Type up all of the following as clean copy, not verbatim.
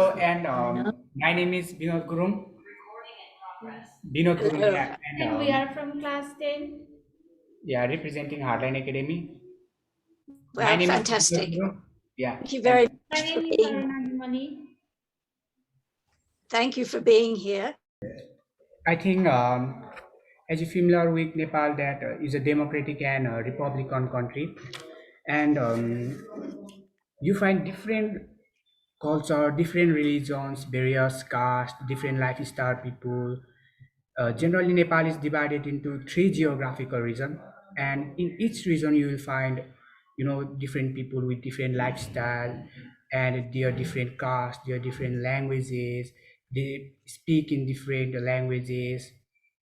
And my name is Binod Gurum. Binod Gurum, Hello. yeah, and And we are from class 10. yeah, representing Heartland Academy. My Well, name is Binod fantastic. Gurum. Yeah, Thank you and very My much for name is being. Aruna Jumali. Thank you for being here. I think as you familiar with Nepal, that is a democratic and republican country, and you find different culture, different religions, various caste, different lifestyle people. Generally, Nepal is divided into three geographical regions, and in each region you will find, different people with different lifestyle, and their different caste, their different languages. They speak in different languages,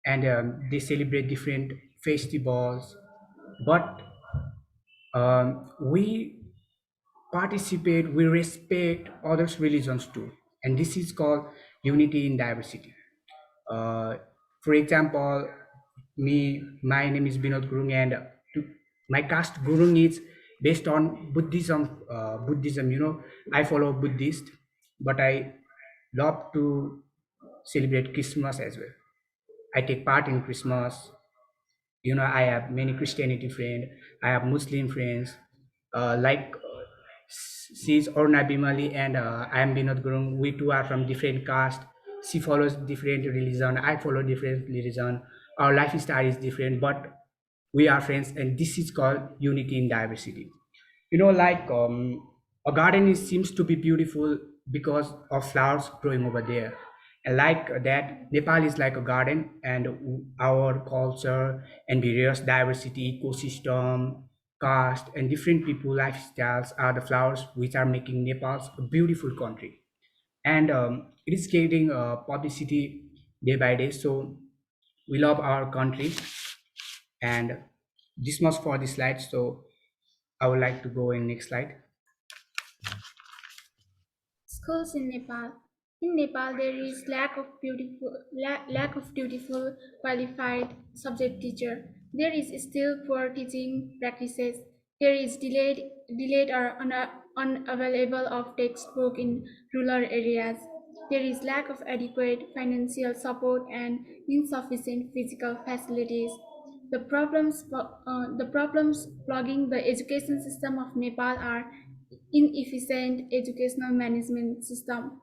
and they celebrate different festivals. But we participate, we respect others' religions too, and this is called unity in diversity. uh, for example, my name is Binod Gurung, and my caste Gurung is based on Buddhism. Buddhism, I follow Buddhist, but I love to celebrate Christmas as well. I take part in Christmas. I have many Christianity friends. I have Muslim friends. Like she's Orna Bimali, and I am Binod Gurung. We two are from different caste. She follows different religion. I follow different religion. Our lifestyle is different, but we are friends, and this is called unity in diversity. Like a garden seems to be beautiful because of flowers growing over there. And like that, Nepal is like a garden, and our culture and various diversity, ecosystem, caste, and different people lifestyles are the flowers which are making Nepal a beautiful country. And it is getting publicity day by day. So we love our country, and this much for the slide. So I would like to go in next slide. Schools in Nepal. In Nepal, there is lack of beautiful, qualified subject teacher. There is still poor teaching practices. There is delayed or unavailable of textbook in rural areas. There is lack of adequate financial support and insufficient physical facilities. The problems plugging the education system of Nepal are inefficient educational management system.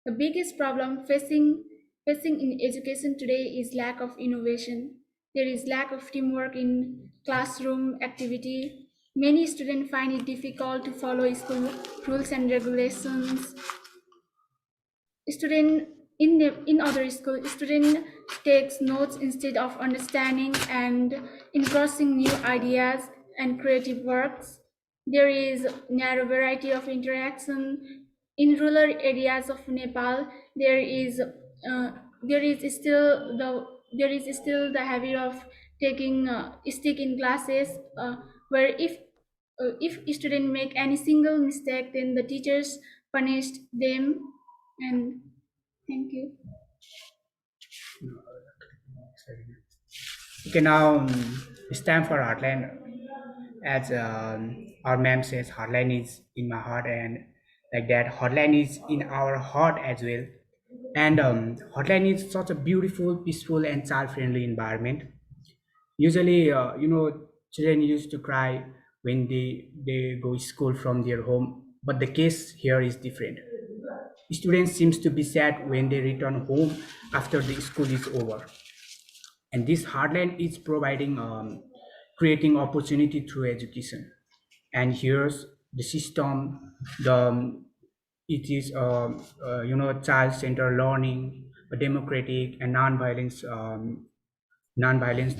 The biggest problem facing in education today is lack of innovation. There is lack of teamwork in classroom activity. Many students find it difficult to follow school rules and regulations. Student in other school, student takes notes instead of understanding and engrossing new ideas and creative works. There is narrow variety of interaction in rural areas of Nepal. There is still the habit of taking stick in classes, where if student make any single mistake, then the teachers punished them. And thank you. Okay, now it's time for Heartland. As our ma'am says, Heartland is in my heart, and like that, Heartland is in our heart as well. And Heartland is such a beautiful, peaceful, and child-friendly environment. Usually, children used to cry when they go to school from their home, but the case here is different. Students seems to be sad when they return home after the school is over, and this hardline is providing creating opportunity through education. And here's the system. The it is child-centered learning, a democratic and non-violence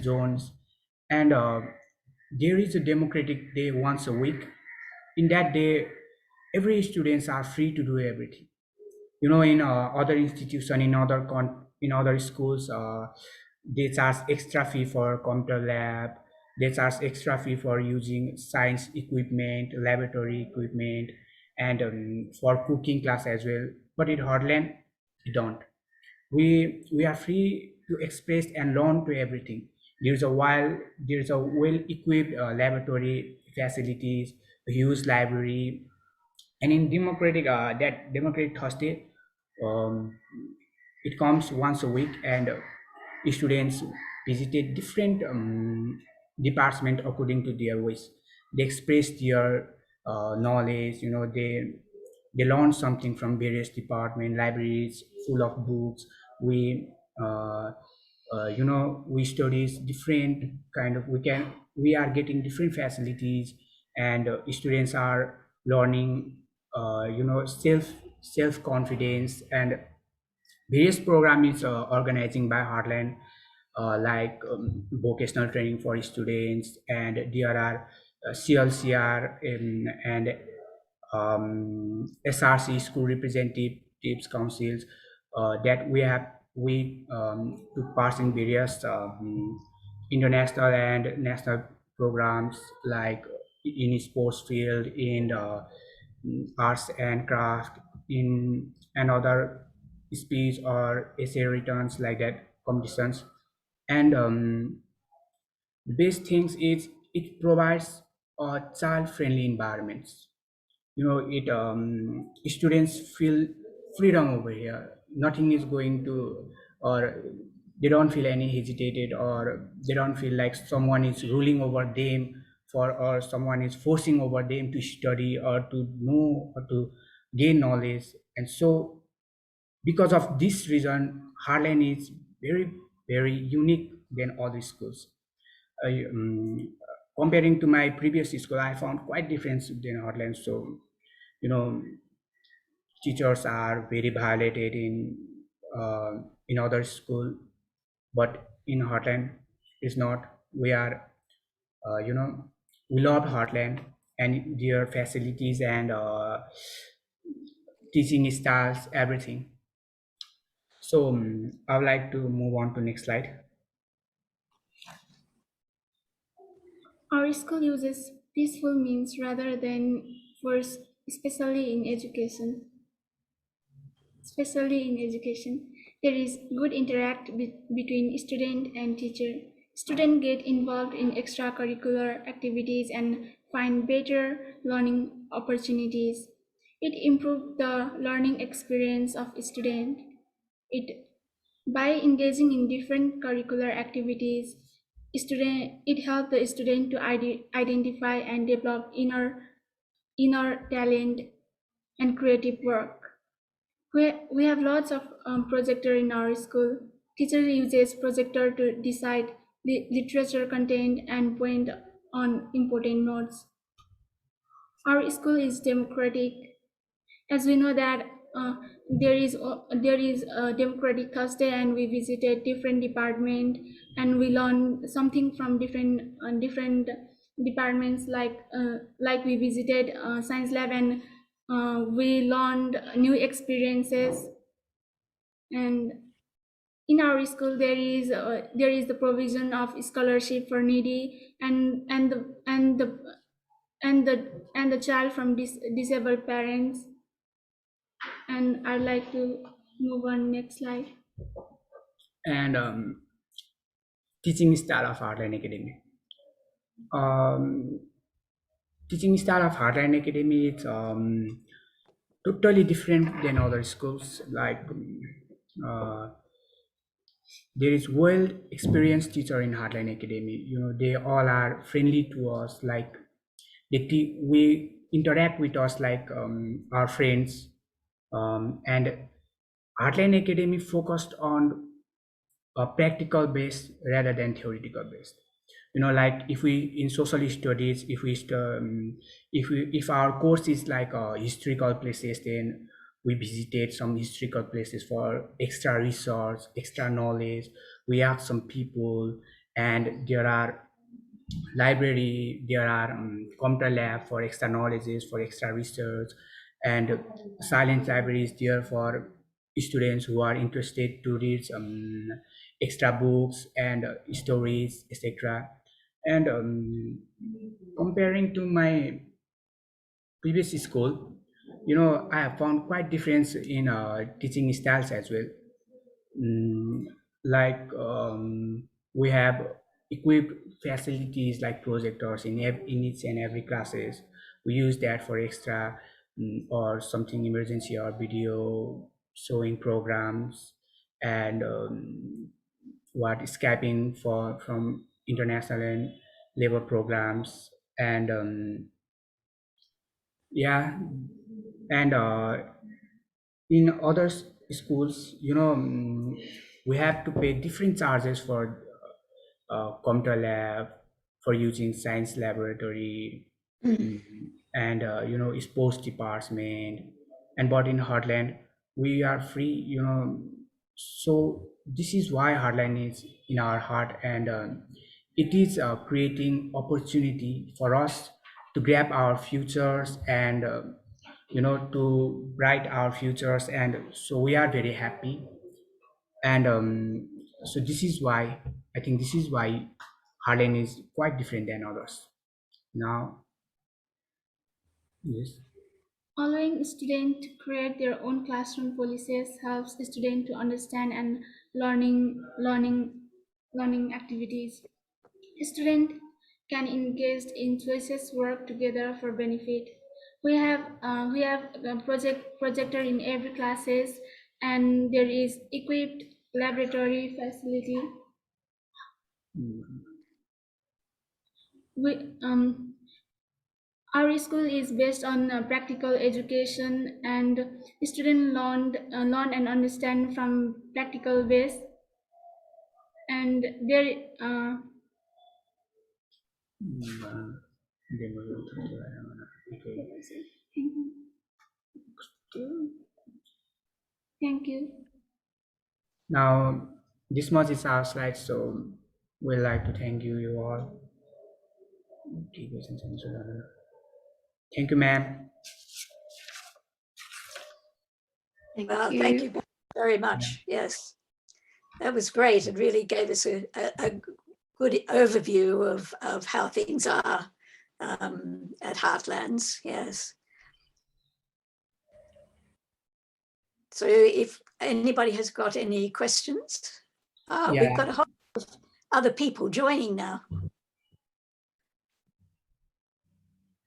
zones, and there is a democratic day once a week. In that day, every students are free to do everything. In other institution, in other schools, they charge extra fee for computer lab. They charge extra fee for using science equipment, laboratory equipment, and for cooking class as well. But in Heartland, we don't. We are free to express and learn to everything. There's a well equipped laboratory facilities, a huge library, And in democratic that democratic Thursday, um, it comes once a week, and students visited different department according to their wish. They express their knowledge. They learn something from various department libraries full of books. Uh, we studies different kind of we are getting different facilities, and students are learning self confidence, and various programs is organizing by Heartland, like vocational training for students, and there are CLCR, and SRC, school representatives councils, that we took part in various international and national programs, like in sports field, in arts and craft, in another speech or essay returns, like that competitions. And the best things is it provides a child friendly environments. It students feel freedom over here. Nothing is going to, or they don't feel any hesitated, or they don't feel like someone is ruling over them, or someone is forcing over them to study or to know or to gain knowledge. And so because of this reason, Harlan is very, very unique than other schools. I, comparing to my previous school, I found quite difference than Heartland. So, you know, teachers are very violated in other school, but in Heartland, it's not. We are, we love Heartland and their facilities and teaching styles, everything. So, I would like to move on to next slide. Our school uses peaceful means rather than force, especially in education. Especially in education, there is good interact between student and teacher. Students get involved in extracurricular activities and find better learning opportunities. It improves the learning experience of student. It by engaging in different curricular activities, it helps the student to identify and develop inner talent and creative work. We have lots of projector in our school. Teacher uses projector to decide the literature content and point on important notes. Our school is democratic, as we know that there is a democratic Thursday, and we visited different department, and we learned something from different departments, like we visited science lab, and we learned new experiences. And in our school there is the provision of scholarship for needy, and the child from disabled parents. And I'd like to move on next slide. And teaching style of Heartland Academy. Um, Teaching style of Heartland Academy is totally different than other schools. Like there is well experienced teacher in Heartland Academy. They all are friendly to us. Like we interact with us like our friends. And Heartland Academy focused on practical based rather than theoretical based. Like if we in social studies, if our course is like historical places, then we visited some historical places for extra research, extra knowledge. We ask some people, and there are library, there are computer lab for extra knowledges, for extra research, and silent library is there for students who are interested to read some extra books and stories, etc. And comparing to my previous school, I have found quite difference in teaching styles as well. Mm, like we have equipped facilities like projectors in each and every classes. We use that for extra. or something emergency or video showing programs, and what Skyping for from international and labor programs, and yeah, and in other schools, we have to pay different charges for computer lab, for using science laboratory, Mm. mm, and sports department. And but in Heartland we are free, so this is why Heartland is in our heart, and it is creating opportunity for us to grab our futures, and to bright our futures, and so we are very happy. And so this is why, I think this is why Harlan is quite different than others now. Yes. Allowing students to create their own classroom policies helps students to understand and learning activities. Students can engage in choices work together for benefit. We have a projector in every classes, and there is equipped laboratory facility. Mm. We, our school is based on practical education, and students learn and understand from practical base. And there, Then we will talk to- okay. thank you. Now this much is our slide, so we'd like to thank you all. Thank you, ma'am. Thank you very much. Yes, that was great. It really gave us a good overview of how things are at Heartlands. Yes. So if anybody has got any questions, Yeah. we've got a whole lot of other people joining now.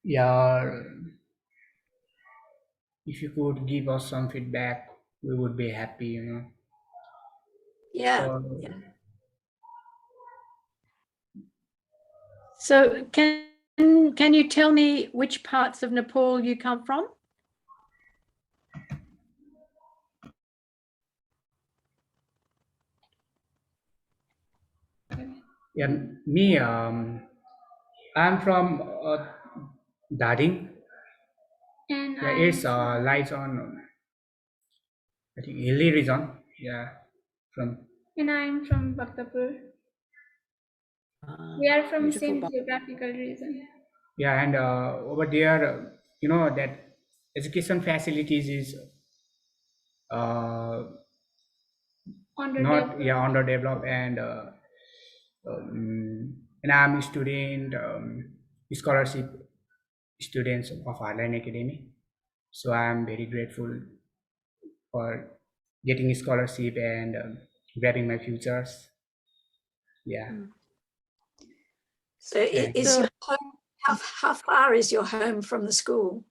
Yeah, if you could give us some feedback, we would be happy, Yeah. So, Yeah. So can you tell me which parts of Nepal you come from? yeah, me, I'm from Dading. And Yeah, it's lies on, I think, hilly region. Yeah, from. I'm from Bhaktapur. We are from Beautiful. same geographical region. Yeah, and over there, that education facilities is uh, not, Underdeveloped. yeah, underdeveloped, and I'm a student, scholarship students of Heartland Academy. So I'm very grateful for getting a scholarship and grabbing my futures. Yeah. So Thank is you. your home, how far is your home from the school?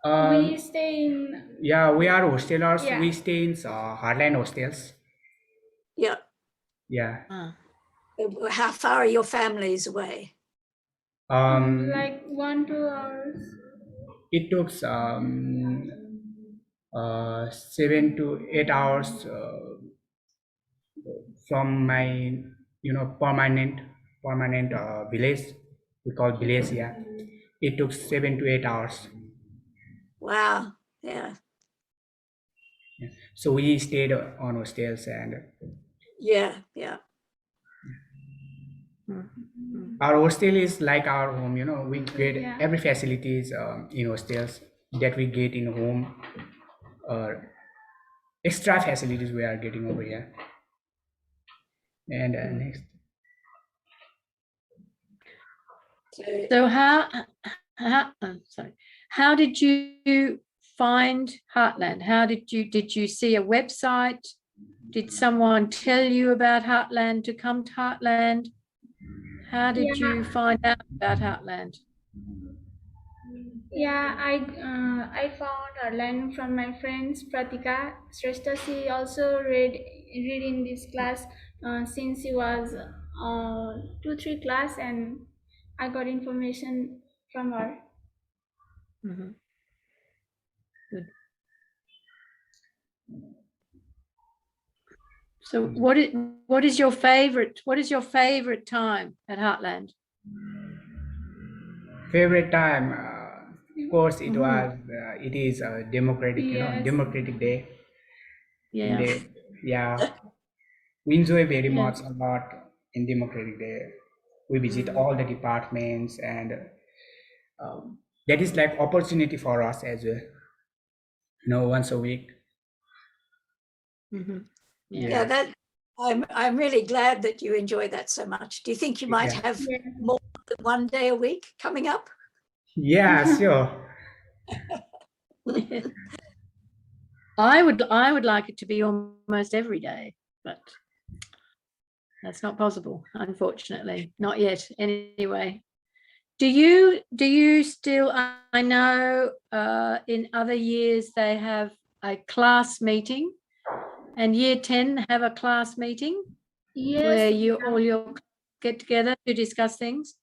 We stay in. Yeah, we are hostelers. Yeah. We stay in Heartland hostels. Yeah. Yeah. How far are your families away? Like 1-2 hours. It took 7 to 8 hours from my permanent village. We call village. Yeah, it took 7 to 8 hours. Wow. Yeah. Yeah. So we stayed on hostels, and Yeah. Yeah. our hostel is like our home. We get Yeah. every facilities in hostels that we get in home, or extra facilities we are getting over here. And next. So how did you find Heartland? Did you see a website? Did someone tell you about Heartland to come to Heartland? How did you find out about Heartland? Yeah, I found Heartland from my friends Pratika Shrestha. She also read in this class since she was 2-3 class, and I got information from her. Mhm. Good. So what is your favorite time at Heartland? Favorite time, of course, Mhm. it is democratic, Yes, democratic day. Yeah. Yeah, we enjoy very Yeah. much a lot in democratic day. We visit Mm. all the departments, and that is like opportunity for us as well. Once a week. Mhm. Yeah. Yeah, Yeah, that I'm really glad that you enjoy that so much. Do you think you might yeah, have yeah, more than one day a week coming up? yeah. Sure. I would like it to be almost every day, but that's not possible, unfortunately. Not yet. Anyway, do you still? I know in other years they have a class meeting, and year 10 have a class meeting where yes, you all your get together to discuss things.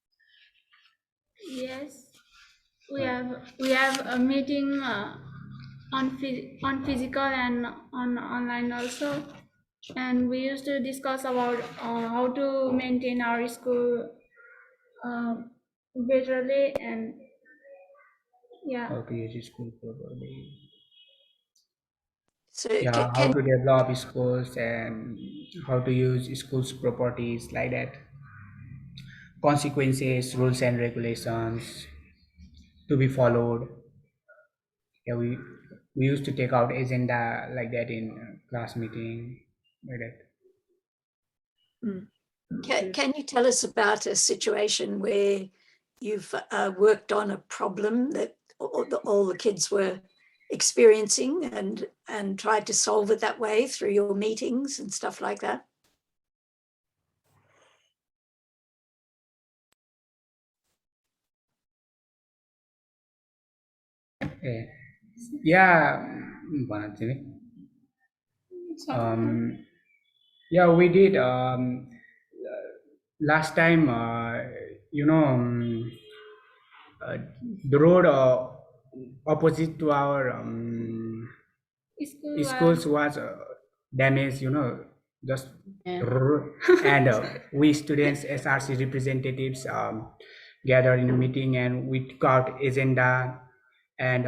yes. We have a meeting on physical and on online also, and we used to discuss about how to maintain our school uh, visually, and yeah. How to use school properly. So Yeah, how can to develop schools and how to use schools properties like that. Consequences, rules and regulations to be followed. Yeah, we used to take out agenda like that in class meeting like that. Mm, good. can you tell us about a situation where you've worked on a problem that all the kids were experiencing and tried to solve it that way through your meetings and stuff like that? Yeah, yeah. One thing. Um, yeah, we did. Last time, you know, uh, the road opposite to our School was schools was damaged, just Yeah. and we students, SRC representatives, gathered in a meeting, and we took out agenda, and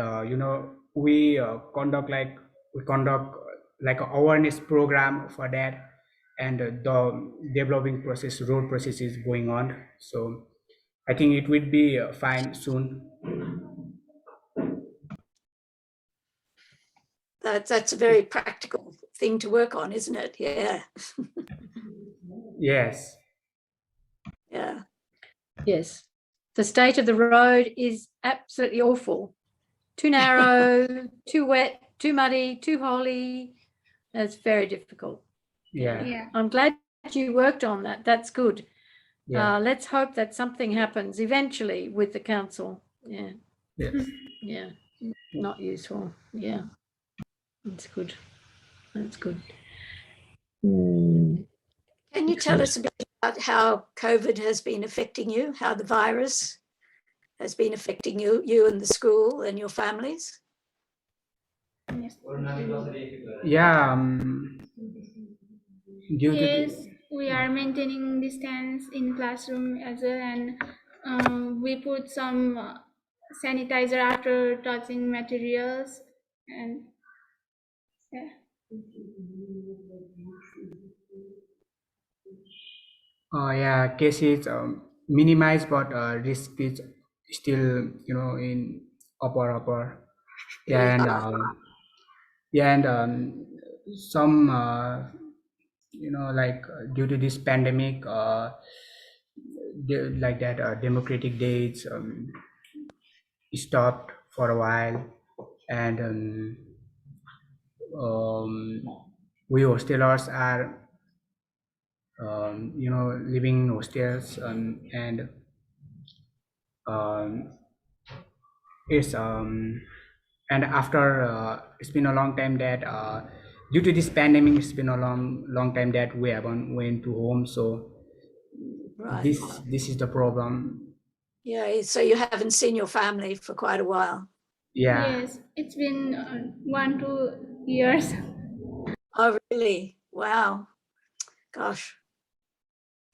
we conduct like an awareness program for that, and the developing process, road process is going on. So I think it will be fine soon. That's a very practical thing to work on, isn't it? Yeah, Yes. yeah. Yes. The state of the road is absolutely awful. Too narrow, too wet, too muddy, too holey. It's very difficult. Yeah. Yeah. yeah. I'm glad you worked on that. That's good. Yeah. Let's hope that something happens eventually with the council. Yeah. Yes. Yeah. Not useful. Yeah. That's good. That's good. Mm. Can you tell us a bit about how COVID has been affecting you, how the virus has been affecting you and the school and your families? Yes. Yeah. Due to Yes, the we are maintaining distance in classroom as well, and we put some sanitizer after touching materials, and yeah. yeah, cases minimized, but risk is still in upper. Very Yeah, and high. some like due to this pandemic, like that democratic days stopped for a while, and we hostelers are living in hostels, and um, It's and after it's been a long time that due to this pandemic, it's been a long time that we haven't went to home. So Right. this is the problem. Yeah. So you haven't seen your family for quite a while. Yeah. Yes, it's been 1 2 years. Oh, really? Wow. Gosh.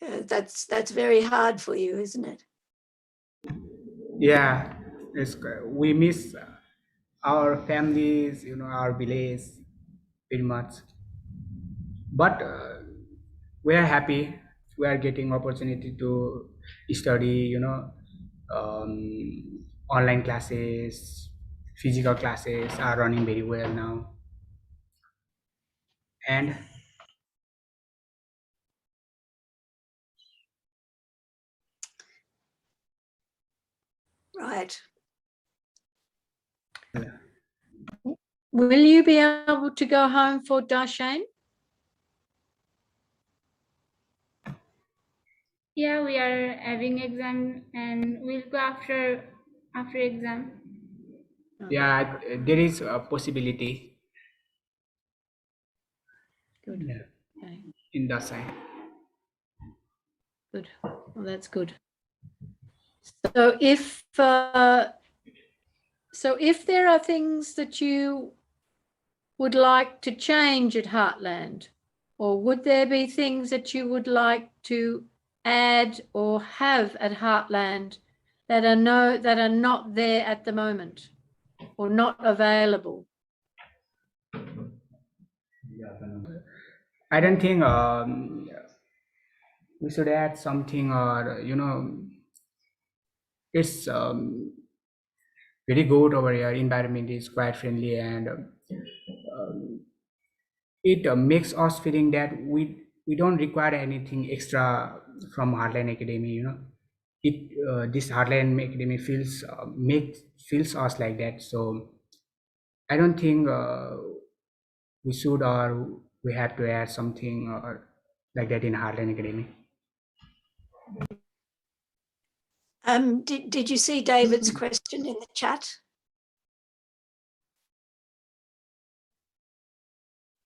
That's very hard for you, isn't it? Yeah, we miss our families, our village very much. But we are happy. We are getting opportunity to study, online classes, physical classes are running very well now. And Right. Will you be able to go home for Dashain? Yeah, we are having exam and we'll go after exam. yeah, there is a possibility. Good. Yeah, Okay. in that side. Good. Well, that's good. So if there are things that you would like to change at Heartland, or would there be things that you would like to add or have at Heartland that are not there at the moment or not available? I don't think we should add something, or it's very good over here. Environment is quite friendly, and it makes us feeling that we don't require anything extra from Heartland Academy. It this Heartland Academy feels us like that. So I don't think we should, or we have to add something or like that in Heartland Academy. Did you see David's question in the chat?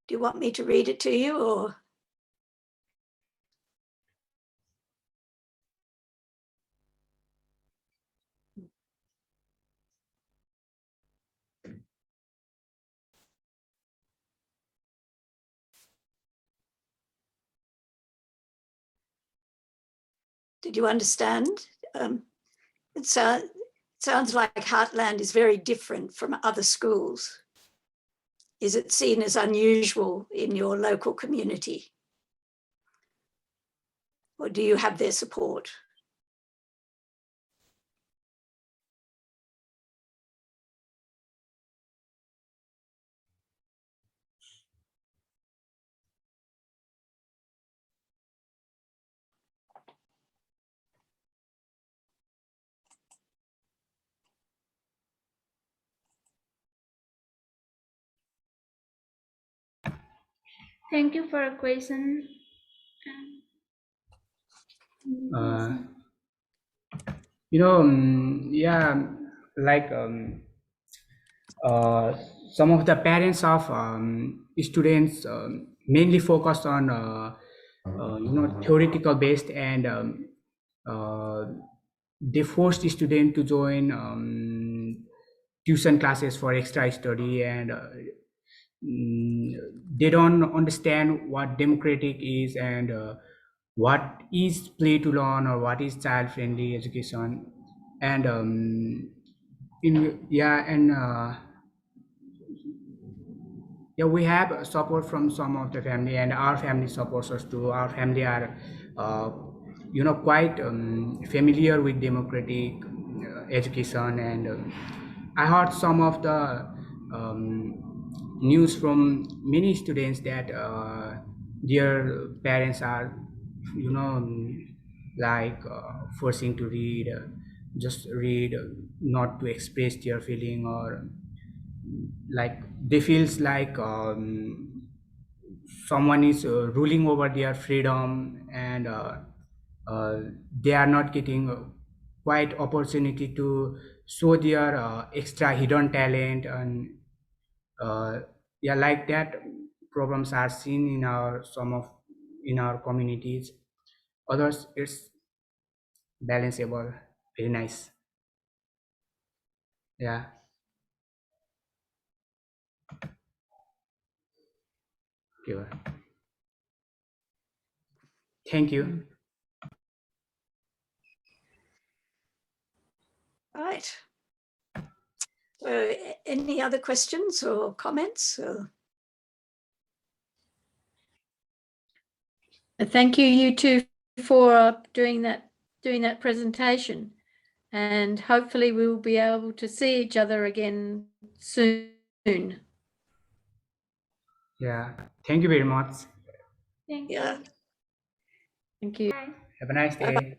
Do you want me to read it to you, or? Did you understand? It sounds like Heartland is very different from other schools. Is it seen as unusual in your local community? Or do you have their support? Thank you for a question. Uh, yeah, like uh, some of the parents of students mainly focused on theoretical based, and uh, they forced student to join tuition classes for extra study, and mm, they don't understand what democratic is, and what is play to learn, or what is child friendly education. And in yeah and yeah, we have support from some of the family, and our family supports us too. Our family are uh, quite familiar with democratic education, and I heard some of the news from many students that their parents are you know um, like forcing to read, just read, not to express their feeling, or like they feels like someone is ruling over their freedom, and they are not getting quite opportunity to show their extra hidden talent, and yeah, like that problems are seen in our communities. Others, it's balanceable, very nice. Yeah. Okay. Thank you. Right. So, any other questions or comments? Thank you, you two, for doing that presentation, and hopefully we will be able to see each other again soon. Yeah. Thank you very much. Thank Yeah. you. Thank you. Bye. Have a nice day.